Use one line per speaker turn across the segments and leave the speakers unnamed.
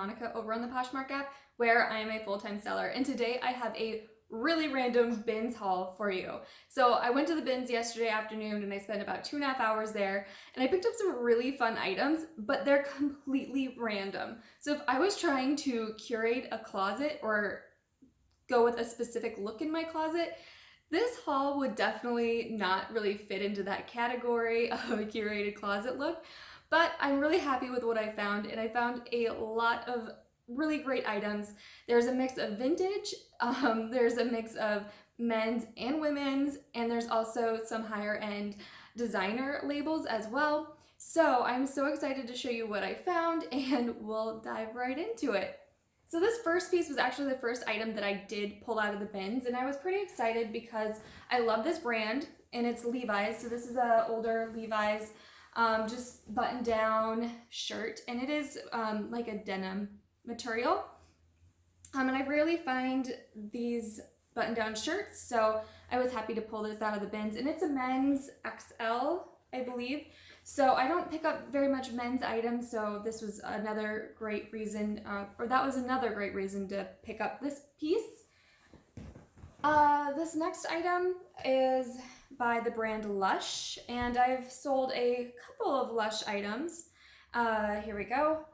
Monica over on the Poshmark app, where I am a full-time seller. And today I have a really random bins haul for you. So I went to the bins yesterday afternoon and I spent about 2.5 hours there, and I picked up some really fun items, but they're completely random. So if I was trying to curate a closet or go with a specific look in my closet, this haul would definitely not really fit into that category of a curated closet look, but I'm really happy with what I found, and I found a lot of really great items. There's a mix of vintage, there's a mix of men's and women's, and there's also some higher end designer labels as well. So I'm so excited to show you what I found, and we'll dive right into it. So this first piece was actually the first item that I did pull out of the bins, and I was pretty excited because I love this brand, and it's Levi's. So this is an older Levi's just button down shirt, and it is like a denim material. And I rarely find these button down shirts, so I was happy to pull this out of the bins, and it's a men's XL, I believe. So I don't pick up very much men's items, so this was another great reason, that was another great reason to pick up this piece. This next item is by the brand Lush, and I've sold a couple of Lush items. Here we go.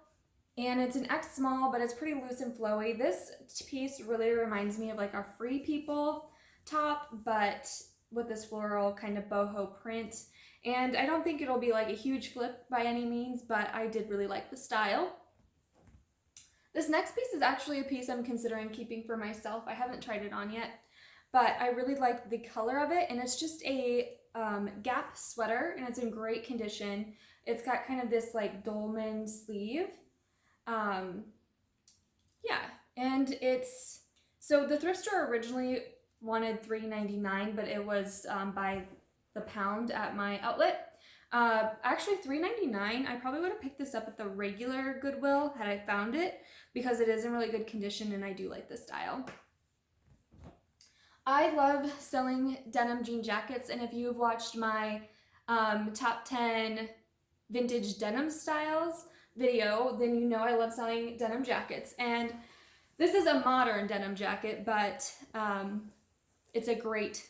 And it's an X small, but it's pretty loose and flowy. This piece really reminds me of like a Free People top, but with this floral kind of boho print. And I don't think it'll be like a huge flip by any means, but I did really like the style. This next piece is actually a piece I'm considering keeping for myself. I haven't tried it on yet, but I really like the color of it, and it's just a Gap sweater, and it's in great condition. It's got kind of this like dolman sleeve. Yeah, and it's, so the thrift store originally wanted $3.99, but it was by the pound at my outlet. Actually $3.99, I probably would have picked this up at the regular Goodwill had I found it, because it is in really good condition and I do like the style. I love selling denim jean jackets, and if you've watched my top 10 vintage denim styles video, then you know I love selling denim jackets. And this is a modern denim jacket, but it's a great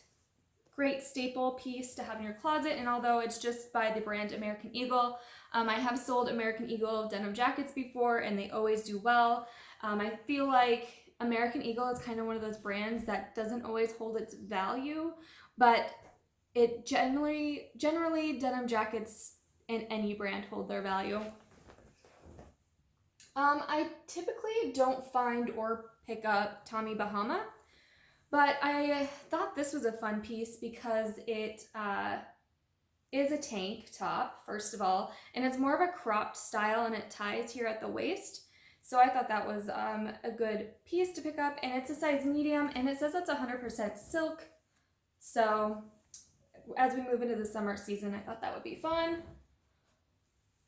staple piece to have in your closet. And although it's just by the brand American Eagle, I have sold American Eagle denim jackets before, and they always do well. I feel like American Eagle is kind of one of those brands that doesn't always hold its value, but it generally denim jackets in any brand hold their value. I typically don't find or pick up Tommy Bahama, but I thought this was a fun piece because it is a tank top, first of all, and it's more of a cropped style, and it ties here at the waist. So I thought that was a good piece to pick up, and it's a size medium, and it says it's 100% silk. So as we move into the summer season, I thought that would be fun.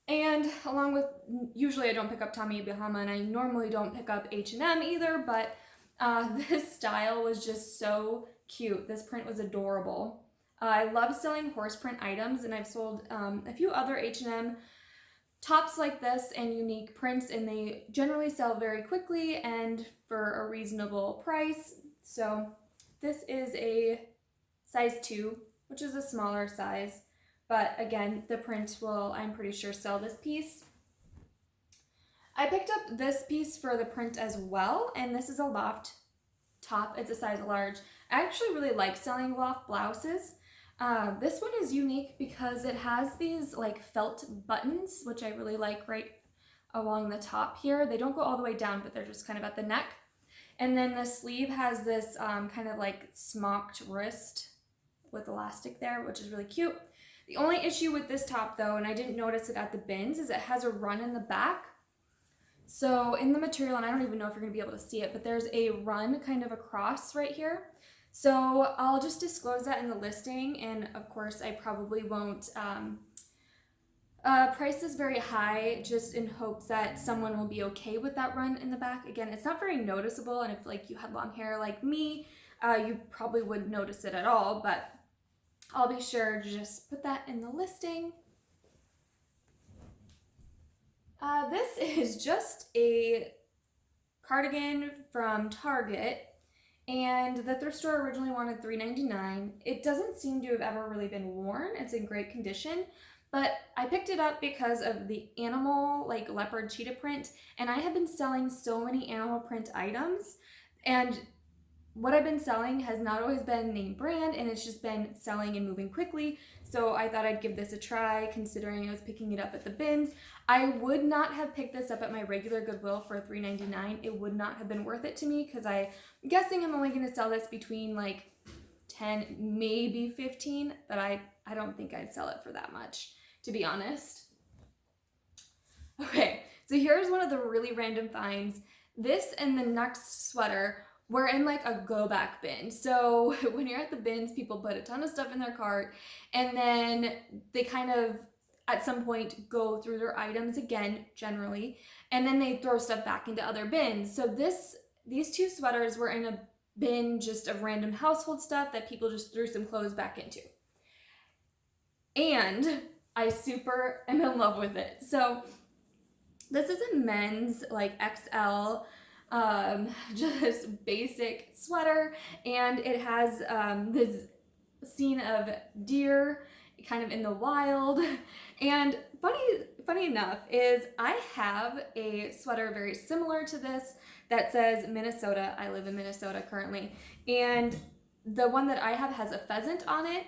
And along with, usually I don't pick up Tommy Bahama, and I normally don't pick up H&M either, but this style was just so cute. This print was adorable. I love selling horse print items, and I've sold a few other H&M tops like this and unique prints, and they generally sell very quickly and for a reasonable price. So this is a size 2, which is a smaller size. But again, the print will, I'm pretty sure, sell this piece. I picked up this piece for the print as well, and this is a loft top. It's a size large. I actually really like selling loft blouses. This one is unique because it has these like felt buttons, which I really like right along the top here. They don't go all the way down, but they're just kind of at the neck. And then the sleeve has this kind of like smocked wrist with elastic there, which is really cute. The only issue with this top though, and I didn't notice it at the bins, is it has a run in the back. So in the material, and I don't even know if you're gonna be able to see it, but there's a run kind of across right here. So I'll just disclose that in the listing, and of course I probably won't price this very high, just in hopes that someone will be okay with that run in the back. Again, it's not very noticeable, and if like you had long hair like me, you probably wouldn't notice it at all, but I'll be sure to just put that in the listing. This is just a cardigan from Target, and the thrift store originally wanted $3.99. It doesn't seem to have ever really been worn. It's in great condition, but I picked it up because of the animal, like leopard cheetah print, and I have been selling so many animal print items, and what I've been selling has not always been name brand, and it's just been selling and moving quickly. So I thought I'd give this a try, considering I was picking it up at the bins. I would not have picked this up at my regular Goodwill for $3.99. It would not have been worth it to me, because I'm guessing I'm only going to sell this between like 10, maybe 15, but I don't think I'd sell it for that much, to be honest. Okay, so here's one of the really random finds. This and the next sweater were in like a go back bin. So when you're at the bins, people put a ton of stuff in their cart, and then they kind of at some point go through their items again, generally, and then they throw stuff back into other bins. So these two sweaters were in a bin just of random household stuff that people just threw some clothes back into. And I super am in love with it. So this is a men's like XL just basic sweater, and it has this scene of deer kind of in the wild. And funny enough is I have a sweater very similar to this that says Minnesota. I live in Minnesota currently, and the one that I have has a pheasant on it,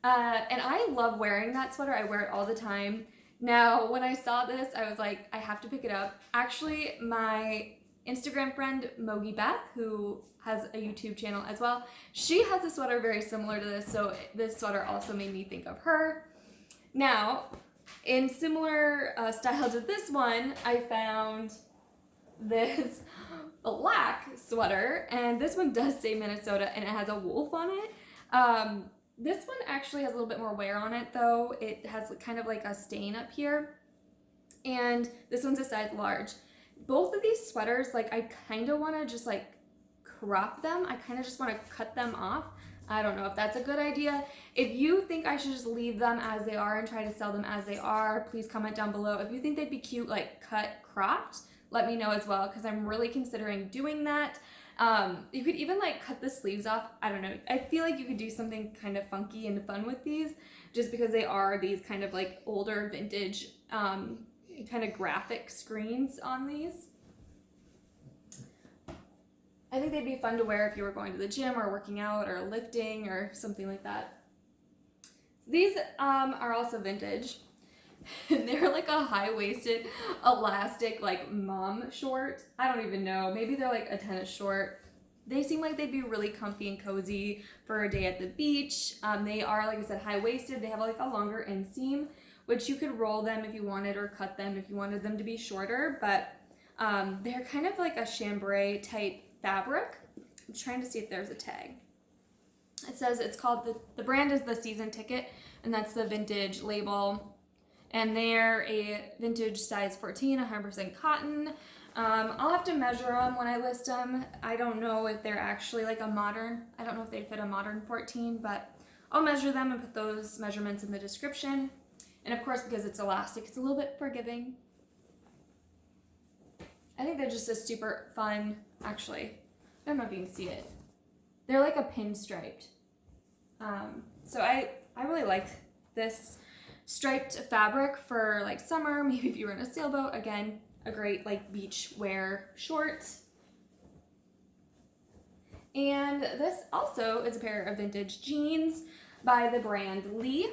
and I love wearing that sweater. I wear it all the time. Now when I saw this, I was like, I have to pick it up. Actually, my Instagram friend Mogi Beth, who has a YouTube channel as well, she has a sweater very similar to this, so this sweater also made me think of her. Now, in similar style to this one, I found this black sweater, and this one does say Minnesota, and it has a wolf on it. This one actually has a little bit more wear on it, though. It has kind of like a stain up here, and this one's a size large. Both of these sweaters, like, I kind of want to just like crop them. I kind of just want to cut them off. I don't know if that's a good idea. If you think I should just leave them as they are and try to sell them as they are, please comment down below. If you think they'd be cute, like cut, cropped, let me know as well, because I'm really considering doing that. You could even like cut the sleeves off. I don't know. I feel like you could do something kind of funky and fun with these, just because they are these kind of like older vintage kind of graphic screens on these. I think they'd be fun to wear if you were going to the gym or working out or lifting or something like that. These are also vintage. They're like a high-waisted elastic like mom short. I don't even know. Maybe they're like a tennis short. They seem like they'd be really comfy and cozy for a day at the beach. They are, like I said, high-waisted. They have like a longer inseam, which you could roll them if you wanted, or cut them if you wanted them to be shorter, but they're kind of like a chambray type fabric. I'm trying to see if there's a tag. It says it's called, the brand is The Season Ticket, and that's the vintage label, and they're a vintage size 14, 100% cotton. I'll have to measure them when I list them. I don't know if they're actually like a modern, I don't know if they fit a modern 14, but I'll measure them and put those measurements in the description. And of course, because it's elastic, it's a little bit forgiving. I think they're just a super fun, actually, I don't know if you can see it. They're like a pinstriped. So I really like this striped fabric for like summer, maybe if you were in a sailboat. Again, a great like beach wear short. And this also is a pair of vintage jeans by the brand Lee.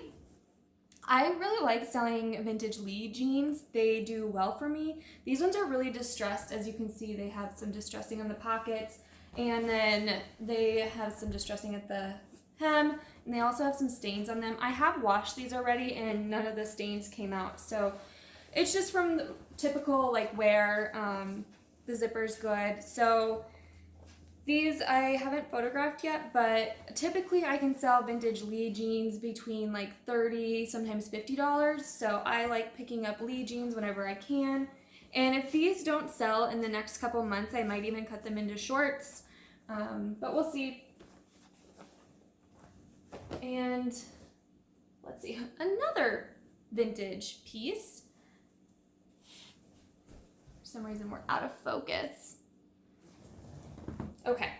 I really like selling vintage Lee jeans. They do well for me. These ones are really distressed. As you can see, they have some distressing on the pockets, and then they have some distressing at the hem, and they also have some stains on them. I have washed these already, and none of the stains came out, so it's just from the typical like wear. The zipper's good. So these I haven't photographed yet, but typically I can sell vintage Lee jeans between like $30, sometimes $50. So I like picking up Lee jeans whenever I can. And if these don't sell in the next couple months, I might even cut them into shorts, but we'll see. And let's see, another vintage piece. For some reason we're out of focus. Okay,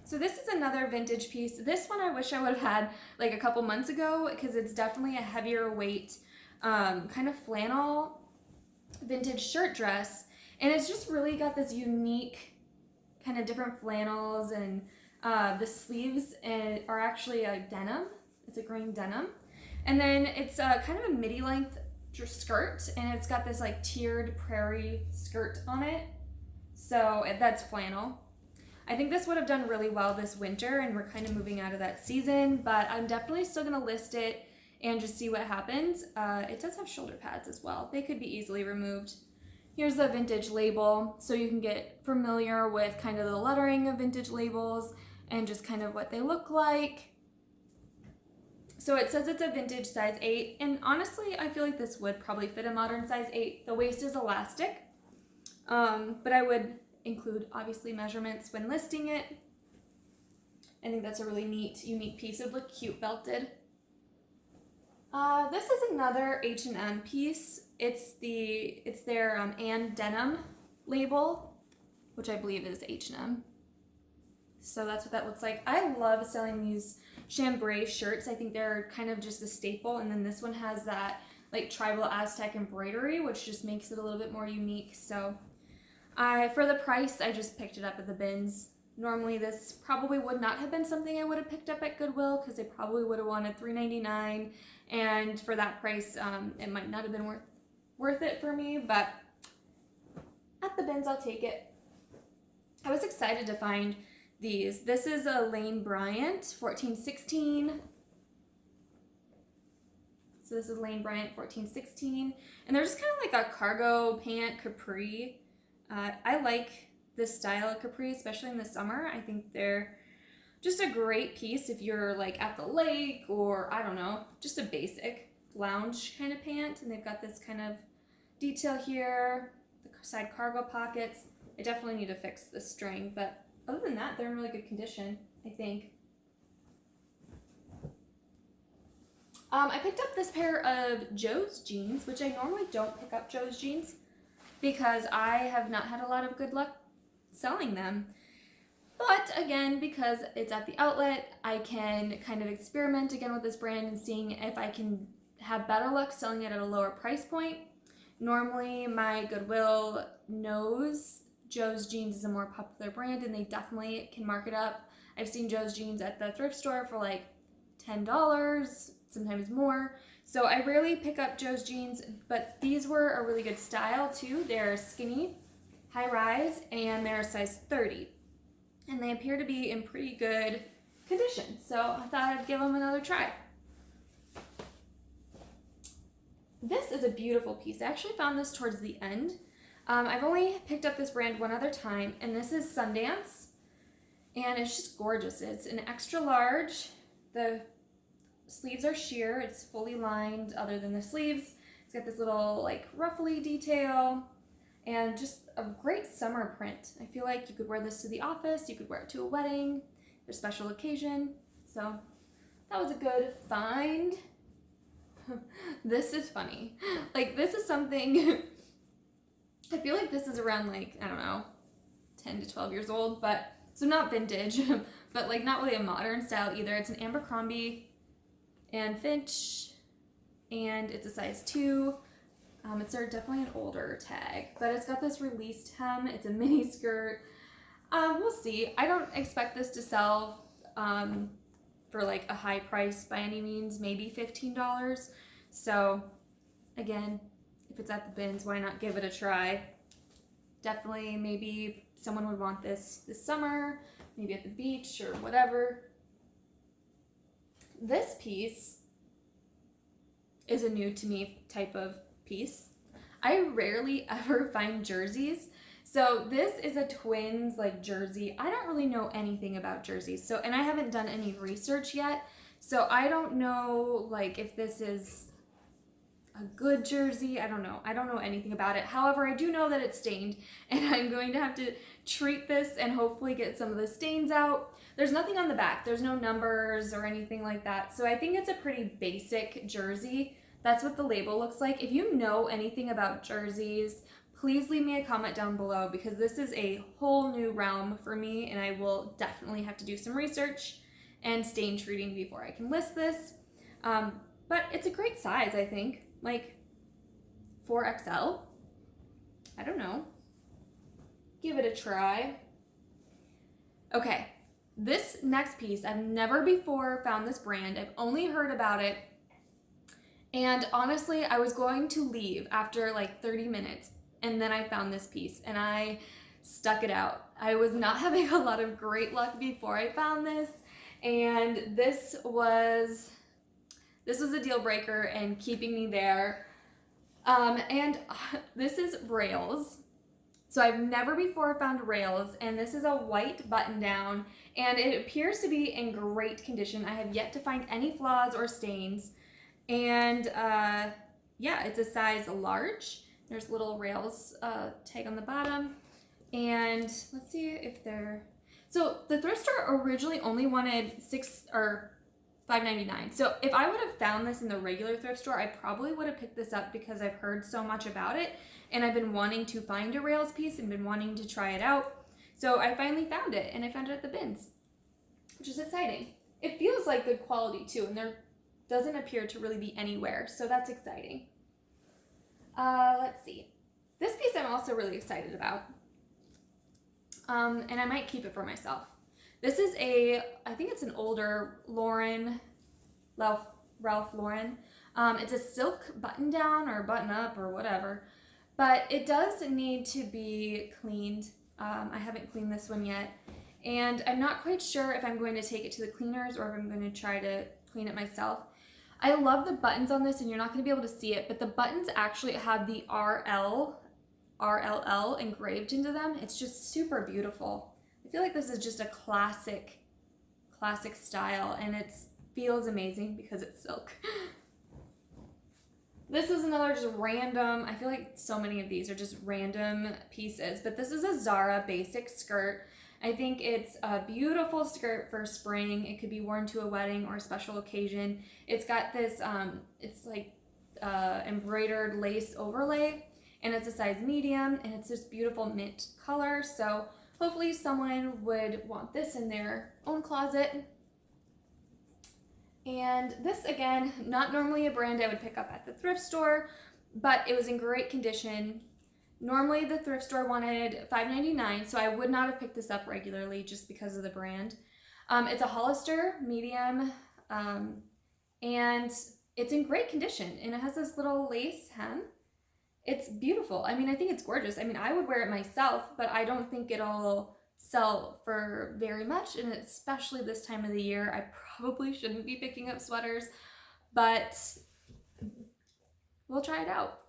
so this is another vintage piece. This one I wish I would have had like a couple months ago because it's definitely a heavier weight kind of flannel vintage shirt dress. And it's just really got this unique kind of different flannels, and the sleeves are actually a denim. It's a green denim. And then it's kind of a midi length skirt, and it's got this like tiered prairie skirt on it. So that's flannel. I think this would have done really well this winter, and we're kind of moving out of that season, but I'm definitely still gonna list it and just see what happens. It does have shoulder pads as well. They could be easily removed. Here's the vintage label, so you can get familiar with kind of the lettering of vintage labels and just kind of what they look like. So it says it's a vintage size 8, and honestly, I feel like this would probably fit a modern size 8. The waist is elastic, but I would include, obviously, measurements when listing it. I think that's a really neat, unique piece. It would look cute belted. This is another H&M piece. It's their and denim label, which I believe is H&M. So that's what that looks like. I love selling these chambray shirts. I think they're kind of just a staple. And then this one has that like tribal Aztec embroidery, which just makes it a little bit more unique. So for the price, I just picked it up at the bins. Normally this probably would not have been something I would have picked up at Goodwill because they probably would have wanted $3.99, and for that price, it might not have been worth it for me, but at the bins, I'll take it. I was excited to find these. This is a Lane Bryant 1416. So this is Lane Bryant 1416, and they're just kind of like a cargo pant capri. I like this style of capri, especially in the summer. I think they're just a great piece if you're like at the lake, or I don't know, just a basic lounge kind of pant. And they've got this kind of detail here, the side cargo pockets. I definitely need to fix the string, but other than that, they're in really good condition, I think. I picked up this pair of Joe's jeans, which I normally don't pick up Joe's jeans because I have not had a lot of good luck selling them. But again, because it's at the outlet, I can kind of experiment again with this brand and seeing if I can have better luck selling it at a lower price point. Normally, my Goodwill knows Joe's Jeans is a more popular brand, and they definitely can mark it up. I've seen Joe's Jeans at the thrift store for like $10, sometimes more. So I rarely pick up Joe's Jeans, but these were a really good style too. They're skinny, high rise, and they're a size 30. And they appear to be in pretty good condition. So I thought I'd give them another try. This is a beautiful piece. I actually found this towards the end. I've only picked up this brand one other time, and this is Sundance. And it's just gorgeous. It's an extra large. The sleeves are sheer. It's fully lined other than the sleeves. It's got this little like ruffly detail and just a great summer print. I feel like you could wear this to the office. You could wear it to a wedding, a special occasion. So that was a good find. This is funny. Like, this is something, I feel like this is around like, I don't know, 10 to 12 years old, but so not vintage, but like not really a modern style either. It's an Abercrombie and Finch, and it's a size 2. It's definitely an older tag, but it's got this released hem. It's a mini skirt. We'll see. I don't expect this to sell for like a high price by any means, maybe $15. So again, if it's at the bins, why not give it a try? Definitely, maybe someone would want this summer, maybe at the beach or whatever. This piece is a new to me type of piece. I rarely ever find jerseys. So this is a twins like jersey. I don't really know anything about jerseys. So, and I haven't done any research yet. So I don't know like if this is a good jersey. I don't know. I don't know anything about it. However, I do know that it's stained, and I'm going to have to treat this and hopefully get some of the stains out. There's nothing on the back. There's no numbers or anything like that. So I think it's a pretty basic jersey. That's what the label looks like. If you know anything about jerseys, please leave me a comment down below because this is a whole new realm for me and I will definitely have to do some research and stain treating before I can list this. But it's a great size, I think. Like 4XL? I don't know. Give it a try. Okay, this next piece, I've never before found this brand. I've only heard about it. And honestly, I was going to leave after like 30 minutes and then I found this piece and I stuck it out. I was not having a lot of great luck before I found this, and this was a deal breaker and keeping me there. This is Rails. So I've never before found Rails, and this is a white button down, and it appears to be in great condition. I have yet to find any flaws or stains, and yeah, it's a size large. There's little Rails tag on the bottom, and let's see if they're, so the thrift store originally only wanted $5.99. So if I would have found this in the regular thrift store, I probably would have picked this up because I've heard so much about it and I've been wanting to find a Rails piece and been wanting to try it out. So I finally found it, and I found it at the bins, which is exciting. It feels like good quality too, and there doesn't appear to really be any wear, so that's exciting. Let's see. This piece I'm also really excited about, and I might keep it for myself. This is I think it's an older Ralph Lauren. It's a silk button down or button up or whatever, but it does need to be cleaned. I haven't cleaned this one yet, and I'm not quite sure if I'm going to take it to the cleaners or if I'm going to try to clean it myself. I love the buttons on this, and you're not going to be able to see it, but the buttons actually have the RLL engraved into them. It's just super beautiful. I feel like this is just a classic style, and it feels amazing because it's silk. This is another just random, I feel like so many of these are just random pieces, but this is a Zara basic skirt. I think it's a beautiful skirt for spring. It could be worn to a wedding or a special occasion. It's got this, it's like embroidered lace overlay, and it's a size medium, and it's this beautiful mint color. So hopefully someone would want this in their own closet. And this, again, not normally a brand I would pick up at the thrift store, but it was in great condition. Normally the thrift store wanted $5.99, so I would not have picked this up regularly just because of the brand. It's a Hollister medium, and it's in great condition, and it has this little lace hem. It's beautiful. I mean, I think it's gorgeous. I mean, I would wear it myself, but I don't think it'll sell for very much, and especially this time of the year. I probably shouldn't be picking up sweaters, but we'll try it out.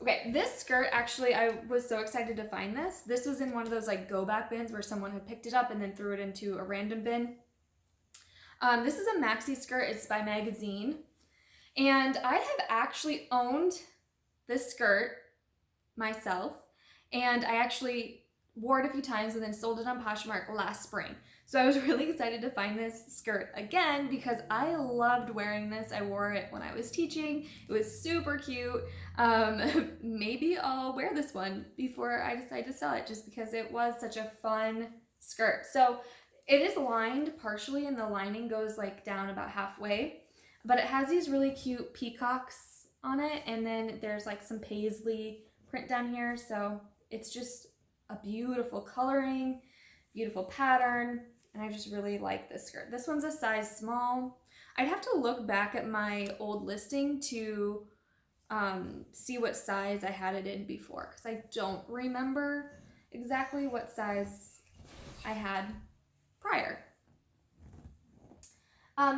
Okay, this skirt, actually, I was so excited to find this. This was in one of those like go back bins where someone had picked it up and then threw it into a random bin. This is a maxi skirt. It's by Magazine, and I have actually owned this skirt myself, and I actually wore it a few times and then sold it on Poshmark last spring. So I was really excited to find this skirt again because I loved wearing this. I wore it when I was teaching. It was super cute. Maybe I'll wear this one before I decide to sell it just because it was such a fun skirt. So it is lined partially, and the lining goes like down about halfway, but it has these really cute peacocks on it, and then there's like some paisley print down here. So it's just a beautiful coloring, beautiful pattern, and I just really like this skirt. This one's a size small. I'd have to look back at my old listing to see what size I had it in before, because I don't remember exactly what size I had prior.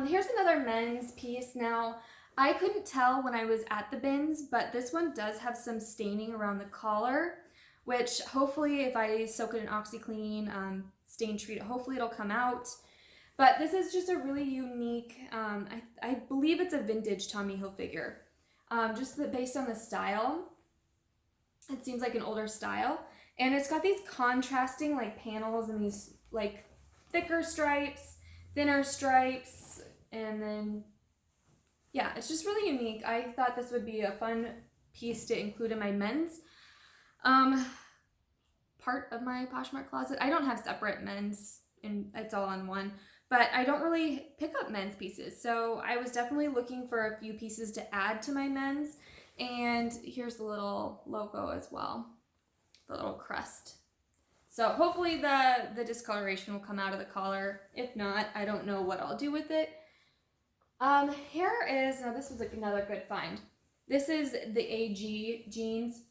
Here's another men's piece. Now, I couldn't tell when I was at the bins, but this one does have some staining around the collar, which hopefully if I soak it in OxyClean, stain treat it, hopefully it'll come out. But this is just a really unique, I believe it's a vintage Tommy Hilfiger. Just based on the style, it seems like an older style. And it's got these contrasting like panels and these like thicker stripes, thinner stripes, and then, yeah, it's just really unique. I thought this would be a fun piece to include in my men's part of my Poshmark closet. I don't have separate men's, and it's all on one, but I don't really pick up men's pieces. So I was definitely looking for a few pieces to add to my men's. And here's the little logo as well, the little crest. So hopefully the discoloration will come out of the collar. If not, I don't know what I'll do with it. Here is, now this was like another good find. This is the AG jeans.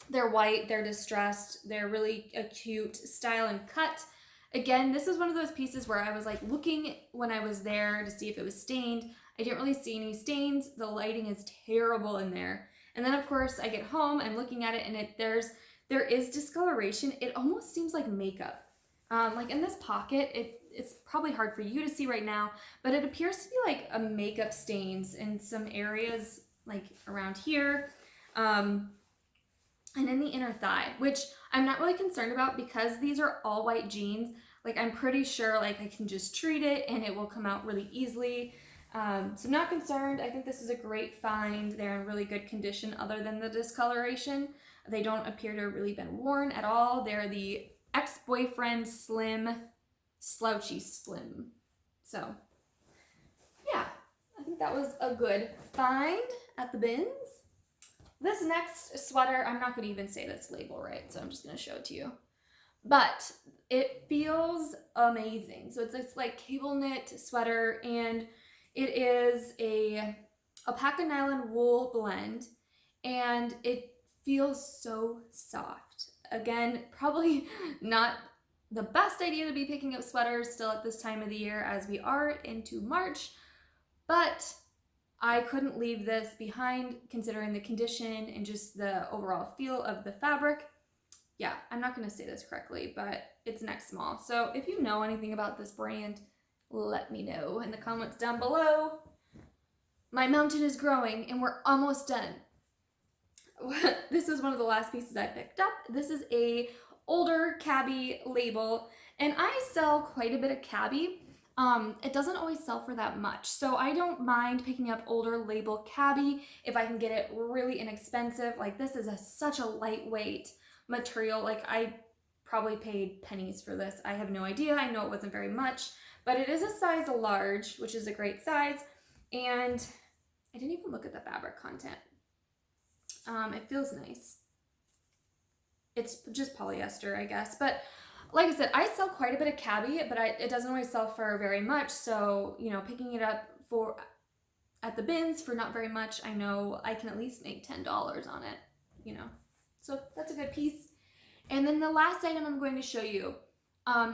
They're white, they're distressed, they're really a cute style and cut. Again, this is one of those pieces where I was like looking when I was there to see if it was stained. I didn't really see any stains. The lighting is terrible in there. And then of course I get home, I'm looking at it, and there is discoloration. It almost seems like makeup. Like in this pocket, it's probably hard for you to see right now, but it appears to be like a makeup stains in some areas, like around here, and in the inner thigh, which I'm not really concerned about because these are all white jeans. Like I'm pretty sure like I can just treat it and it will come out really easily. So I'm not concerned. I think this is a great find. They're in really good condition other than the discoloration. They don't appear to have really been worn at all. They're the ex-boyfriend slim, slouchy slim. So yeah, I think that was a good find at the bins. This next sweater, I'm not going to even say this label right, so I'm just going to show it to you. But it feels amazing. So it's like cable knit sweater, and it is a alpaca nylon wool blend, and it feels so soft. Again, probably not the best idea to be picking up sweaters still at this time of the year as we are into March, but I couldn't leave this behind considering the condition and just the overall feel of the fabric. Yeah, I'm not going to say this correctly, but it's next small. So if you know anything about this brand, let me know in the comments down below. My mountain is growing and we're almost done. This is one of the last pieces I picked up. This is a older cabbie label, and I sell quite a bit of cabbie. It doesn't always sell for that much, so I don't mind picking up older label cabbie if I can get it really inexpensive. Like this is such a lightweight material. Like I probably paid pennies for this. I have no idea. I know it wasn't very much, but it is a size large, which is a great size. And I didn't even look at the fabric content. It feels nice. It's just polyester, I guess. But like I said, I sell quite a bit of cabbie, but it doesn't always sell for very much. So, you know, picking it up at the bins for not very much, I know I can at least make $10 on it, you know. So that's a good piece. And then the last item I'm going to show you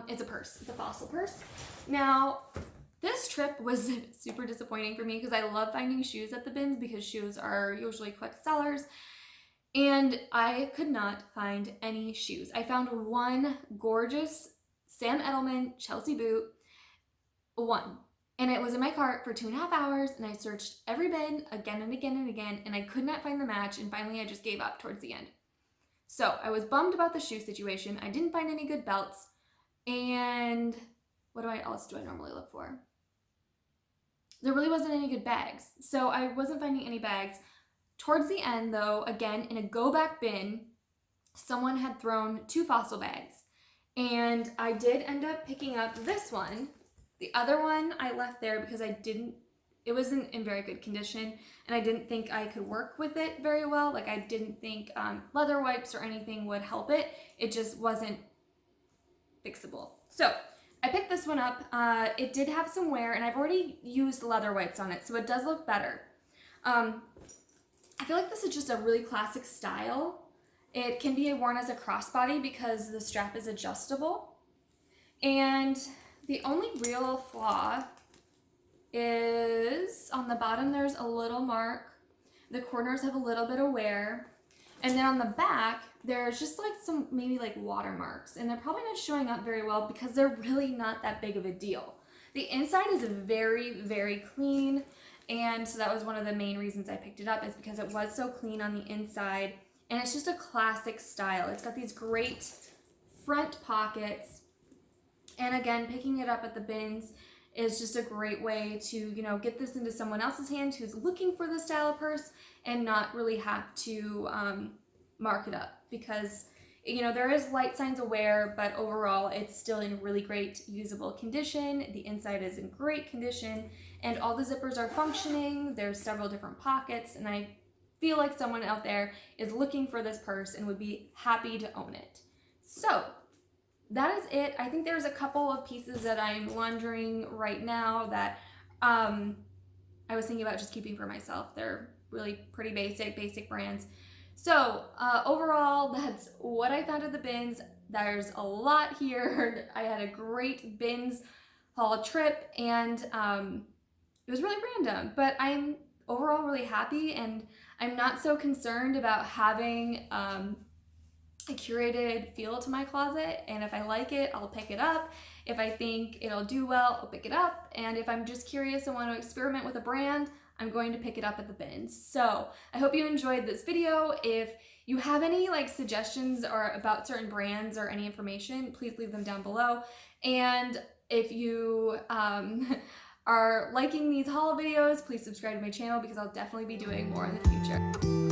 is a purse. It's a Fossil purse. Now, this trip was super disappointing for me because I love finding shoes at the bins because shoes are usually quick sellers. And I could not find any shoes. I found one gorgeous Sam Edelman Chelsea boot, one. And it was in my cart for 2.5 hours, and I searched every bin again and again and again, and I could not find the match, and finally I just gave up towards the end. So I was bummed about the shoe situation. I didn't find any good belts, and what else do I normally look for? There really wasn't any good bags, so I wasn't finding any bags. Towards the end, though, again, in a go-back bin, someone had thrown 2 Fossil bags, and I did end up picking up this one. The other one I left there because it wasn't in very good condition, and I didn't think I could work with it very well. Like, I didn't think leather wipes or anything would help it. It just wasn't fixable. So I picked this one up. It did have some wear, and I've already used leather wipes on it, so it does look better. I feel like this is just a really classic style. It can be worn as a crossbody because the strap is adjustable. And the only real flaw is on the bottom there's a little mark. The corners have a little bit of wear. And then on the back, there's just like some maybe like watermarks. And they're probably not showing up very well because they're really not that big of a deal. The inside is very, very clean. And so that was one of the main reasons I picked it up, is because it was so clean on the inside. And it's just a classic style. It's got these great front pockets. And again, picking it up at the bins, is just a great way to, you know, get this into someone else's hand who's looking for this style of purse and not really have to mark it up, because, you know, there is light signs of wear, but overall it's still in really great usable condition. The inside is in great condition and all the zippers are functioning. There's several different pockets, and I feel like someone out there is looking for this purse and would be happy to own it. So that is it. I think there's a couple of pieces that I'm laundering right now that I was thinking about just keeping for myself. They're really pretty basic brands. So overall, that's what I found at the bins. There's a lot here. I had a great bins haul trip, and it was really random, but I'm overall really happy, and I'm not so concerned about having a curated feel to my closet. And if I like it, I'll pick it up. If I think it'll do well, I'll pick it up. And if I'm just curious and want to experiment with a brand, I'm going to pick it up at the bins. So I hope you enjoyed this video. If you have any like suggestions or about certain brands or any information, please leave them down below. And if you are liking these haul videos, please subscribe to my channel, because I'll definitely be doing more in the future.